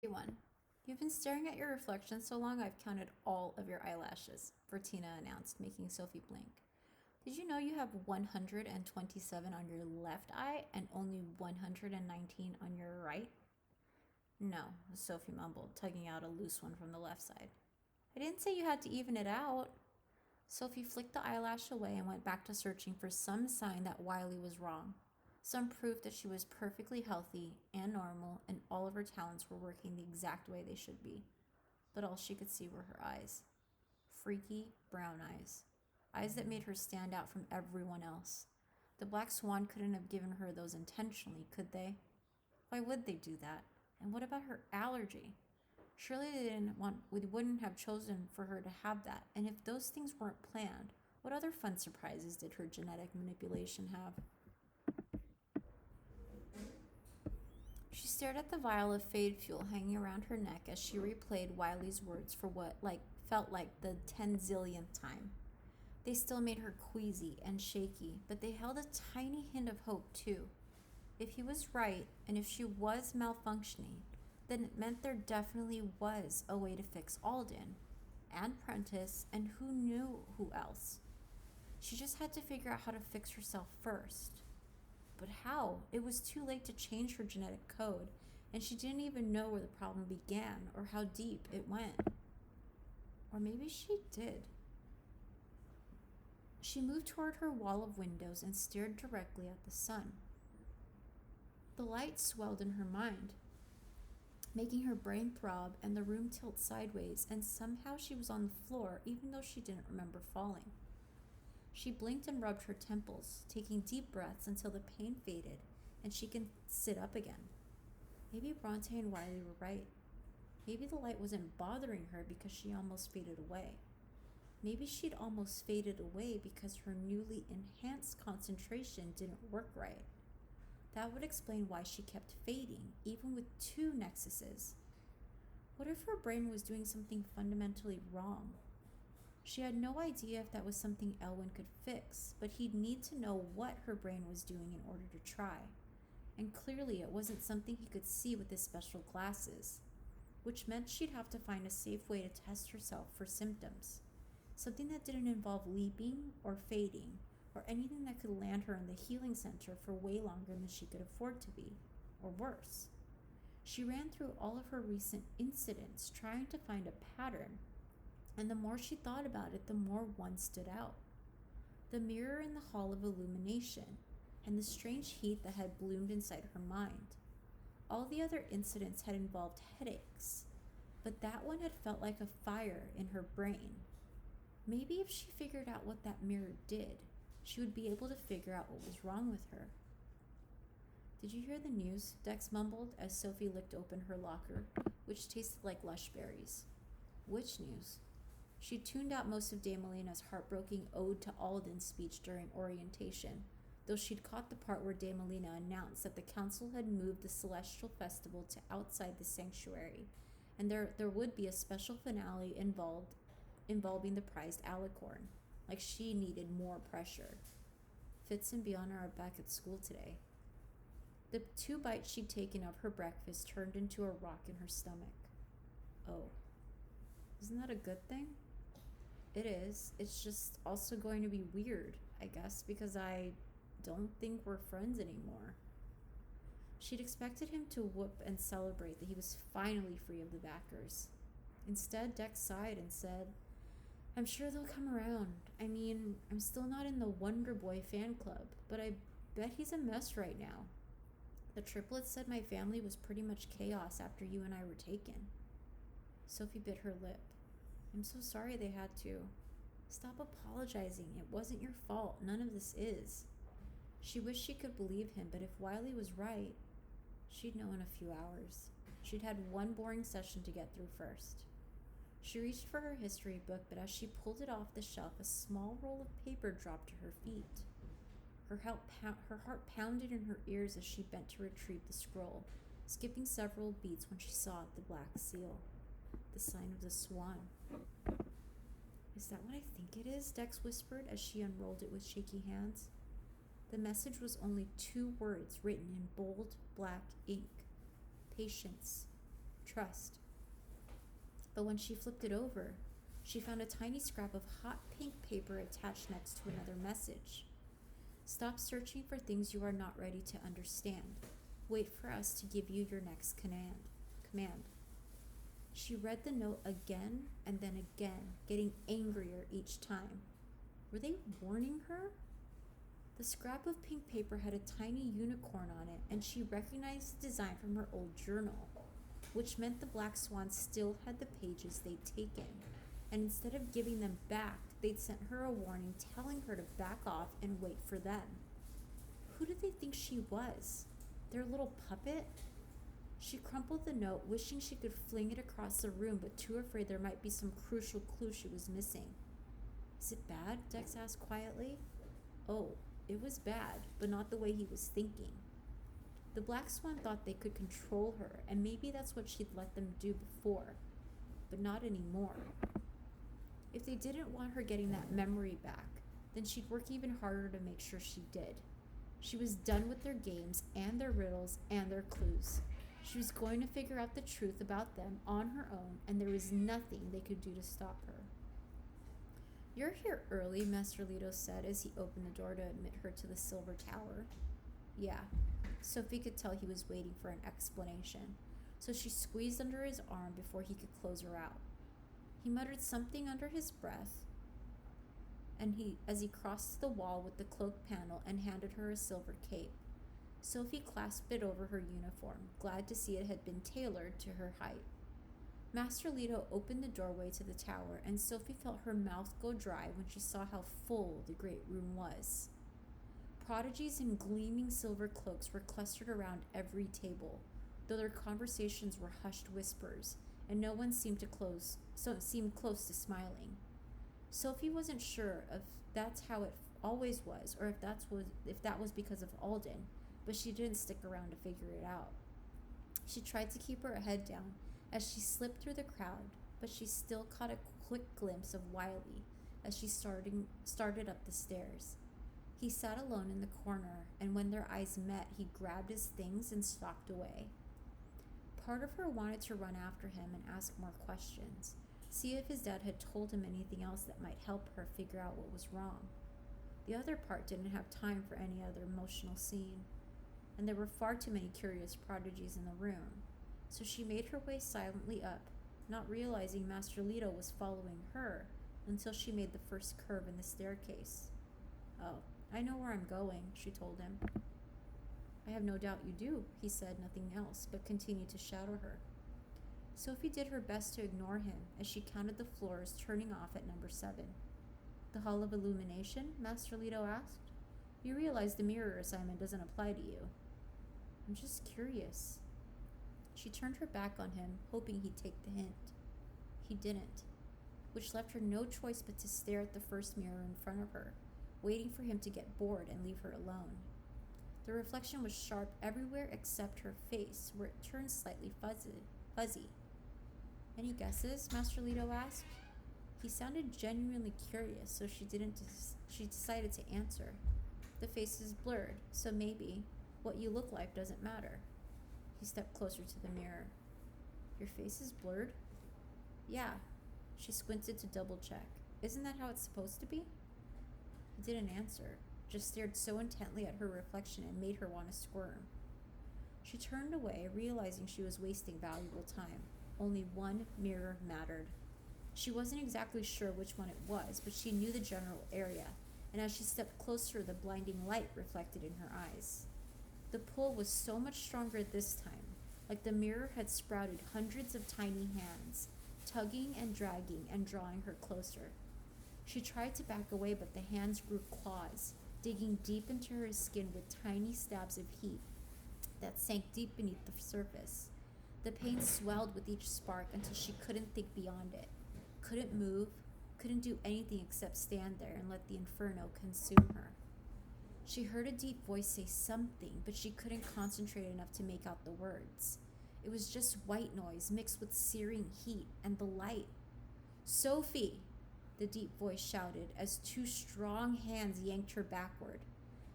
Everyone, you've been staring at your reflection so long I've counted all of your eyelashes, Bertina announced, making Sophie blink. Did you know you have 127 on your left eye and only 119 on your right? No, Sophie mumbled, tugging out a loose one from the left side. I didn't say you had to even it out. Sophie flicked the eyelash away and went back to searching for some sign that Wiley was wrong. Some proof that she was perfectly healthy and normal and all of her talents were working the exact way they should be. But all she could see were her eyes. Freaky brown eyes. Eyes that made her stand out from everyone else. The Black Swan couldn't have given her those intentionally, could they? Why would they do that? And what about her allergy? Surely we wouldn't have chosen for her to have that. And if those things weren't planned, what other fun surprises did her genetic manipulation have? She stared at the vial of fade fuel hanging around her neck as she replayed Wiley's words for what felt like the 10 zillionth time. They still made her queasy and shaky, but they held a tiny hint of hope too. If he was right, and if she was malfunctioning, then it meant there definitely was a way to fix Alden, and Prentice, and who knew who else. She just had to figure out how to fix herself first. But how? It was too late to change her genetic code, and she didn't even know where the problem began or how deep it went. Or maybe she did. She moved toward her wall of windows and stared directly at the sun. The light swelled in her mind, making her brain throb and the room tilt sideways, and somehow she was on the floor even though she didn't remember falling. She blinked and rubbed her temples, taking deep breaths until the pain faded and she could sit up again. Maybe Bronte and Wiley were right. Maybe the light wasn't bothering her because she almost faded away. Maybe she'd almost faded away because her newly enhanced concentration didn't work right. That would explain why she kept fading, even with 2 nexuses. What if her brain was doing something fundamentally wrong? She had no idea if that was something Elwin could fix, but he'd need to know what her brain was doing in order to try. And clearly it wasn't something he could see with his special glasses, which meant she'd have to find a safe way to test herself for symptoms. Something that didn't involve leaping or fading, or anything that could land her in the healing center for way longer than she could afford to be, or worse. She ran through all of her recent incidents, trying to find a pattern, and the more she thought about it, the more one stood out. The mirror in the hall of illumination, and the strange heat that had bloomed inside her mind. All the other incidents had involved headaches, but that one had felt like a fire in her brain. Maybe if she figured out what that mirror did, she would be able to figure out what was wrong with her. Did you hear the news? Dex mumbled as Sophie licked open her locker, which tasted like lush berries. Which news? She tuned out most of Damelina's heartbroken ode to Alden's speech during orientation, though she'd caught the part where Damelina announced that the council had moved the celestial festival to outside the sanctuary, and there would be a special finale involving the prized alicorn. Like she needed more pressure. Fitz and Bianna are back at school today. The 2 bites she'd taken of her breakfast turned into a rock in her stomach. Oh, isn't that a good thing? It is. It's just also going to be weird, I guess, because I don't think we're friends anymore. She'd expected him to whoop and celebrate that he was finally free of the backers. Instead, Dex sighed and said, I'm sure they'll come around. I mean, I'm still not in the Wonder Boy fan club, but I bet he's a mess right now. The triplets said my family was pretty much chaos after you and I were taken. Sophie bit her lip. I'm so sorry they had to. Stop apologizing. It wasn't your fault. None of this is. She wished she could believe him, but if Wiley was right, she'd know in a few hours. She'd had one boring session to get through first. She reached for her history book, but as she pulled it off the shelf, a small roll of paper dropped to her feet. Her heart pounded in her ears as she bent to retrieve the scroll, skipping several beats when she saw the black seal, the sign of the swan. Is that what I think it is? Dex whispered as she unrolled it with shaky hands. The message was only 2 words written in bold black ink. Patience. trust. But when she flipped it over, she found a tiny scrap of hot pink paper attached next to another message. Stop searching for things you are not ready to understand. Wait for us to give you your next command. She read the note again and then again, getting angrier each time. Were they warning her? The scrap of pink paper had a tiny unicorn on it, and she recognized the design from her old journal, which meant the Black Swan still had the pages they'd taken. And instead of giving them back, they'd sent her a warning telling her to back off and wait for them. Who did they think she was? Their little puppet? She crumpled the note, wishing she could fling it across the room, but too afraid there might be some crucial clue she was missing. Is it bad? Dex asked quietly. Oh, it was bad, but not the way he was thinking. The Black Swan thought they could control her, and maybe that's what she'd let them do before, but not anymore. If they didn't want her getting that memory back, then she'd work even harder to make sure she did. She was done with their games and their riddles and their clues. She was going to figure out the truth about them on her own, and there was nothing they could do to stop her. You're here early, Master Leto said as he opened the door to admit her to the Silver Tower. Yeah, Sophie could tell he was waiting for an explanation, so she squeezed under his arm before he could close her out. He muttered something under his breath, and as he crossed the wall with the cloak panel and handed her a silver cape. Sophie clasped it over her uniform, glad to see it had been tailored to her height. Master Leto opened the doorway to the tower, and Sophie felt her mouth go dry when she saw how full the great room was. Prodigies in gleaming silver cloaks were clustered around every table, though their conversations were hushed whispers, and no one seemed close to smiling. Sophie wasn't sure if that's how it always was, or if that was because of Alden, but she didn't stick around to figure it out. She tried to keep her head down as she slipped through the crowd, but she still caught a quick glimpse of Wiley as she started up the stairs. He sat alone in the corner, and when their eyes met, he grabbed his things and stalked away. Part of her wanted to run after him and ask more questions, see if his dad had told him anything else that might help her figure out what was wrong. The other part didn't have time for any other emotional scene, and there were far too many curious prodigies in the room, so she made her way silently up, not realizing Master Leto was following her until she made the first curve in the staircase. Oh, I know where I'm going, she told him. I have no doubt you do, he said nothing else, but continued to shadow her. Sophie did her best to ignore him as she counted the floors, turning off at number 7. The Hall of Illumination? Master Leto asked. You realize the mirror assignment doesn't apply to you. I'm just curious. She turned her back on him, hoping he'd take the hint. He didn't, which left her no choice but to stare at the first mirror in front of her, waiting for him to get bored and leave her alone. The reflection was sharp everywhere except her face, where it turned slightly fuzzy. Any guesses? Master Leto asked. He sounded genuinely curious, so she decided to answer. The face is blurred, so maybe what you look like doesn't matter. He stepped closer to the mirror. Your face is blurred? Yeah. She squinted to double check. Isn't that how it's supposed to be? He didn't answer, just stared so intently at her reflection it made her want to squirm. She turned away, realizing she was wasting valuable time. Only one mirror mattered. She wasn't exactly sure which one it was, but she knew the general area, and as she stepped closer, the blinding light reflected in her eyes. The pull was so much stronger this time, like the mirror had sprouted hundreds of tiny hands, tugging and dragging and drawing her closer. She tried to back away, but the hands grew claws, digging deep into her skin with tiny stabs of heat that sank deep beneath the surface. The pain swelled with each spark until she couldn't think beyond it, couldn't move, couldn't do anything except stand there and let the inferno consume her. She heard a deep voice say something, but she couldn't concentrate enough to make out the words. It was just white noise mixed with searing heat and the light. Sophie, the deep voice shouted as two strong hands yanked her backward.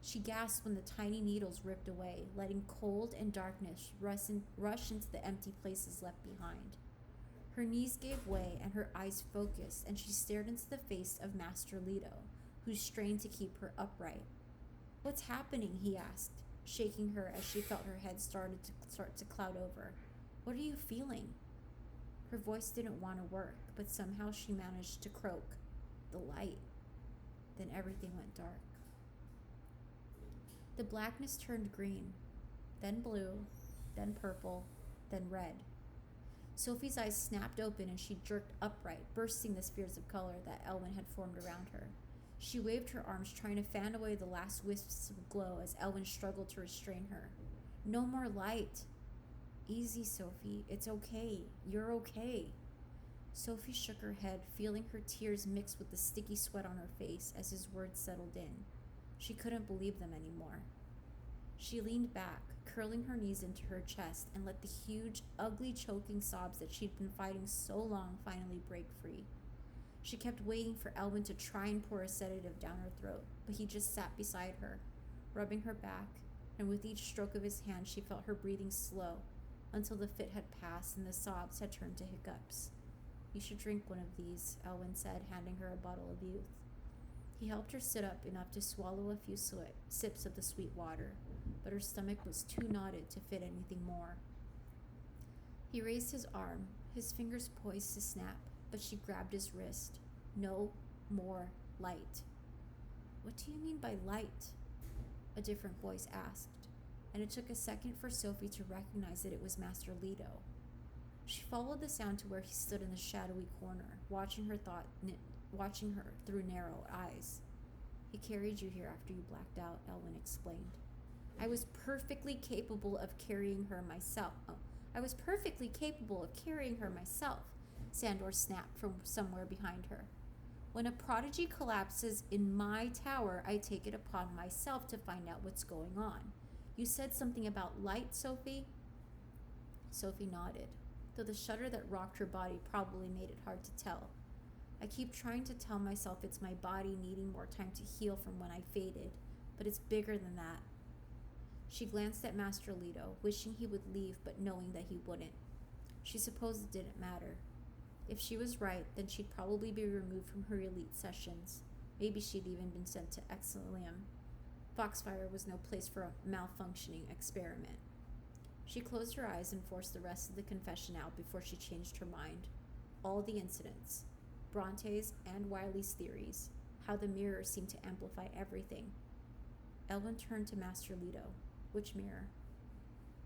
She gasped when the tiny needles ripped away, letting cold and darkness rush into the empty places left behind. Her knees gave way and her eyes focused, and she stared into the face of Master Leto, who strained to keep her upright. "What's happening?" he asked, shaking her as she felt her head start to cloud over. "What are you feeling?" Her voice didn't want to work, but somehow she managed to croak. "The light." Then everything went dark. The blackness turned green, then blue, then purple, then red. Sophie's eyes snapped open and she jerked upright, bursting the spheres of color that Elwin had formed around her. She waved her arms, trying to fan away the last wisps of glow as Elwin struggled to restrain her. "No more light." "Easy, Sophie. It's okay. You're okay." Sophie shook her head, feeling her tears mix with the sticky sweat on her face as his words settled in. She couldn't believe them anymore. She leaned back, curling her knees into her chest, and let the huge, ugly, choking sobs that she'd been fighting so long finally break free. She kept waiting for Elwin to try and pour a sedative down her throat, but he just sat beside her, rubbing her back, and with each stroke of his hand she felt her breathing slow until the fit had passed and the sobs had turned to hiccups. "You should drink one of these," Elwin said, handing her a bottle of youth. He helped her sit up enough to swallow a few sips of the sweet water, but her stomach was too knotted to fit anything more. He raised his arm, his fingers poised to snap, but she grabbed his wrist. "No more light." "What do you mean by light?" a different voice asked, and it took a second for Sophie to recognize that it was Master Leto. She followed the sound to where he stood in the shadowy corner, watching her through narrow eyes. "He carried you here after you blacked out," Elwin explained. I was perfectly capable of carrying her myself," Sandor snapped from somewhere behind her. "When a prodigy collapses in my tower, I take it upon myself to find out what's going on. You said something about light, Sophie?" Sophie nodded, though the shudder that rocked her body probably made it hard to tell. "I keep trying to tell myself it's my body needing more time to heal from when I faded, but it's bigger than that." She glanced at Master Leto, wishing he would leave but knowing that he wouldn't. She supposed it didn't matter. If she was right, then she'd probably be removed from her elite sessions. Maybe she'd even been sent to Exilium. Foxfire was no place for a malfunctioning experiment. She closed her eyes and forced the rest of the confession out before she changed her mind. All the incidents, Bronte's and Wiley's theories, how the mirror seemed to amplify everything. Elwin turned to Master Leto. "Which mirror?"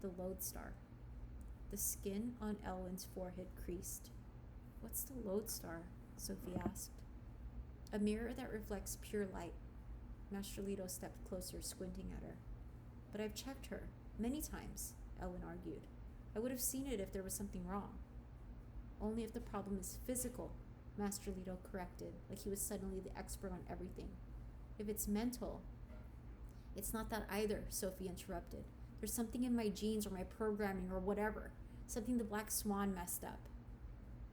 "The lodestar." The skin on Elwin's forehead creased. "What's the lodestar?" Sophie asked. "A mirror that reflects pure light." Master Leto stepped closer, squinting at her. "But I've checked her many times," Elwin argued. "I would have seen it if there was something wrong." "Only if the problem is physical," Master Leto corrected, like he was suddenly the expert on everything. "If it's mental..." "It's not that either," Sophie interrupted. "There's something in my genes or my programming or whatever. Something the Black Swan messed up."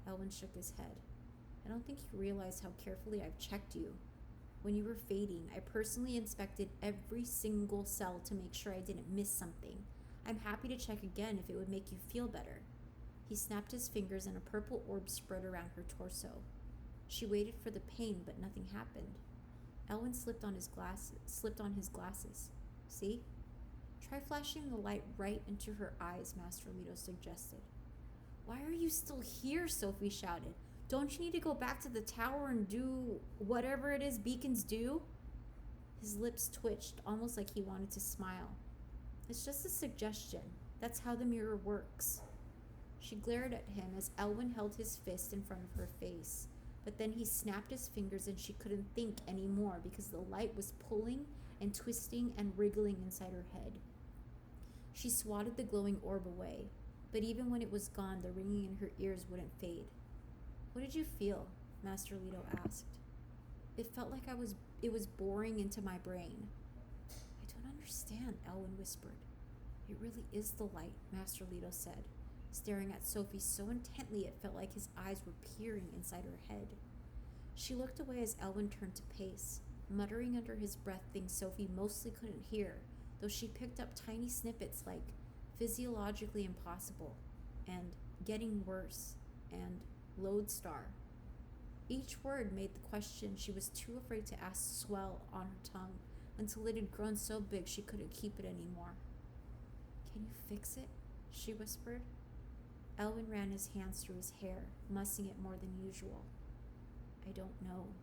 Elwin shook his head. "I don't think you realize how carefully I've checked you. When you were fading, I personally inspected every single cell to make sure I didn't miss something. I'm happy to check again if it would make you feel better." He snapped his fingers and a purple orb spread around her torso. She waited for the pain, but nothing happened. Elwin slipped on his glasses. "See? Try flashing the light right into her eyes," Master Leto suggested. "Why are you still here?" Sophie shouted. "Don't you need to go back to the tower and do whatever it is beacons do?" His lips twitched, almost like he wanted to smile. "It's just a suggestion. That's how the mirror works." She glared at him as Elwin held his fist in front of her face, but then he snapped his fingers and she couldn't think anymore because the light was pulling and twisting and wriggling inside her head. She swatted the glowing orb away, but even when it was gone, the ringing in her ears wouldn't fade. "What did you feel?" Master Leto asked. "It felt like it was boring into my brain." "I don't understand," Elwin whispered. "It really is the light," Master Leto said, staring at Sophie so intently it felt like his eyes were peering inside her head. She looked away as Elwin turned to pace. muttering under his breath things Sophie mostly couldn't hear, though she picked up tiny snippets like physiologically impossible and getting worse and lodestar. Each word made the question she was too afraid to ask swell on her tongue until it had grown so big she couldn't keep it anymore. "Can you fix it?" she whispered. Elwin ran his hands through his hair, mussing it more than usual. "I don't know."